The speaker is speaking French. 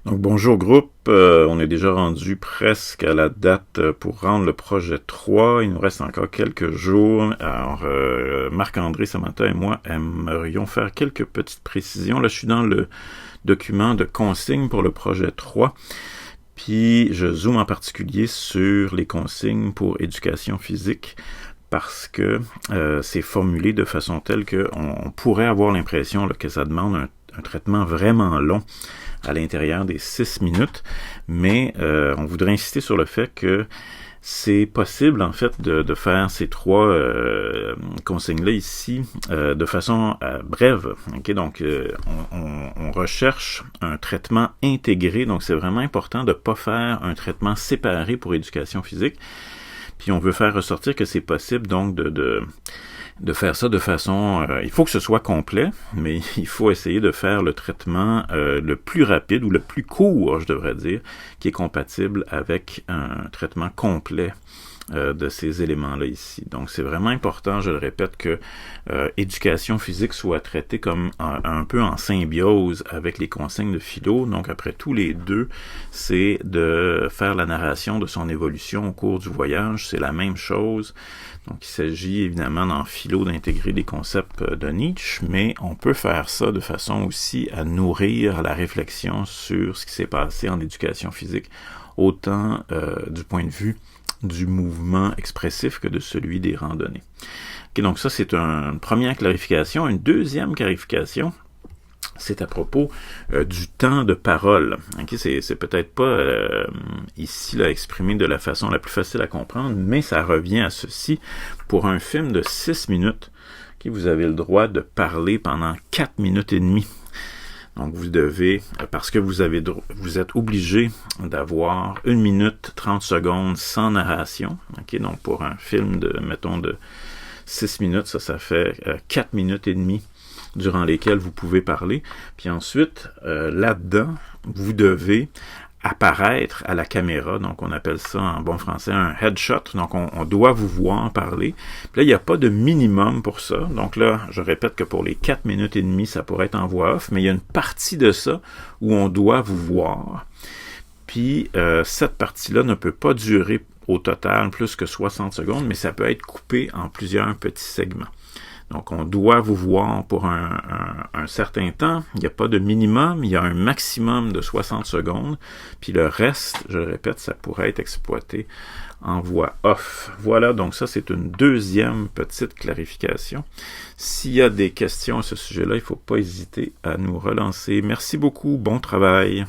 Donc bonjour groupe, on est déjà rendu presque à la date pour rendre le projet 3. Il nous reste encore quelques jours. Alors Marc-André, Samantha et moi aimerions faire quelques petites précisions. Là je suis dans le document de consignes pour le projet 3. Puis je zoome en particulier sur les consignes pour éducation physique parce que c'est formulé de façon telle qu'on pourrait avoir l'impression que ça demande un traitement vraiment long à l'intérieur des 6 minutes, mais on voudrait insister sur le fait que c'est possible en fait de faire ces trois consignes-là ici de façon brève. Okay? Donc on recherche un traitement intégré, donc c'est vraiment important de ne pas faire un traitement séparé pour éducation physique. Puis on veut faire ressortir que c'est possible donc de faire ça de façon... il faut que ce soit complet, mais il faut essayer de faire le traitement le plus rapide ou le plus court, je devrais dire, qui est compatible avec un traitement complet de ces éléments-là ici. Donc c'est vraiment important, je le répète, que éducation physique soit traitée comme un peu en symbiose avec les consignes de philo. Donc après tous les deux, c'est de faire la narration de son évolution au cours du voyage. C'est la même chose. Donc il s'agit évidemment dans philo d'intégrer les concepts de Nietzsche, mais on peut faire ça de façon aussi à nourrir la réflexion sur ce qui s'est passé en éducation physique, autant du point de vue du mouvement expressif que de celui des randonnées. Okay, donc ça, c'est une première clarification. Une deuxième clarification, c'est à propos du temps de parole. Okay, c'est peut-être pas ici là, exprimé de la façon la plus facile à comprendre, mais ça revient à ceci. Pour un film de 6 minutes, okay, vous avez le droit de parler pendant 4 minutes et demie. Donc vous devez, parce que vous êtes obligé d'avoir 1 minute 30 secondes sans narration. Okay, donc pour un film de 6 minutes, ça fait 4 minutes et demie durant lesquelles vous pouvez parler. Puis ensuite, là-dedans, vous devez apparaître à la caméra, donc on appelle ça en bon français un headshot, donc on doit vous voir parler. Puis là, il n'y a pas de minimum pour ça, donc là, je répète que pour les 4 minutes et demie, ça pourrait être en voix off, mais il y a une partie de ça où on doit vous voir. Puis cette partie-là ne peut pas durer au total plus que 60 secondes, mais ça peut être coupé en plusieurs petits segments. Donc, on doit vous voir pour un certain temps. Il n'y a pas de minimum, il y a un maximum de 60 secondes. Puis le reste, je le répète, ça pourrait être exploité en voix off. Voilà, donc ça, c'est une deuxième petite clarification. S'il y a des questions à ce sujet-là, il ne faut pas hésiter à nous relancer. Merci beaucoup, bon travail.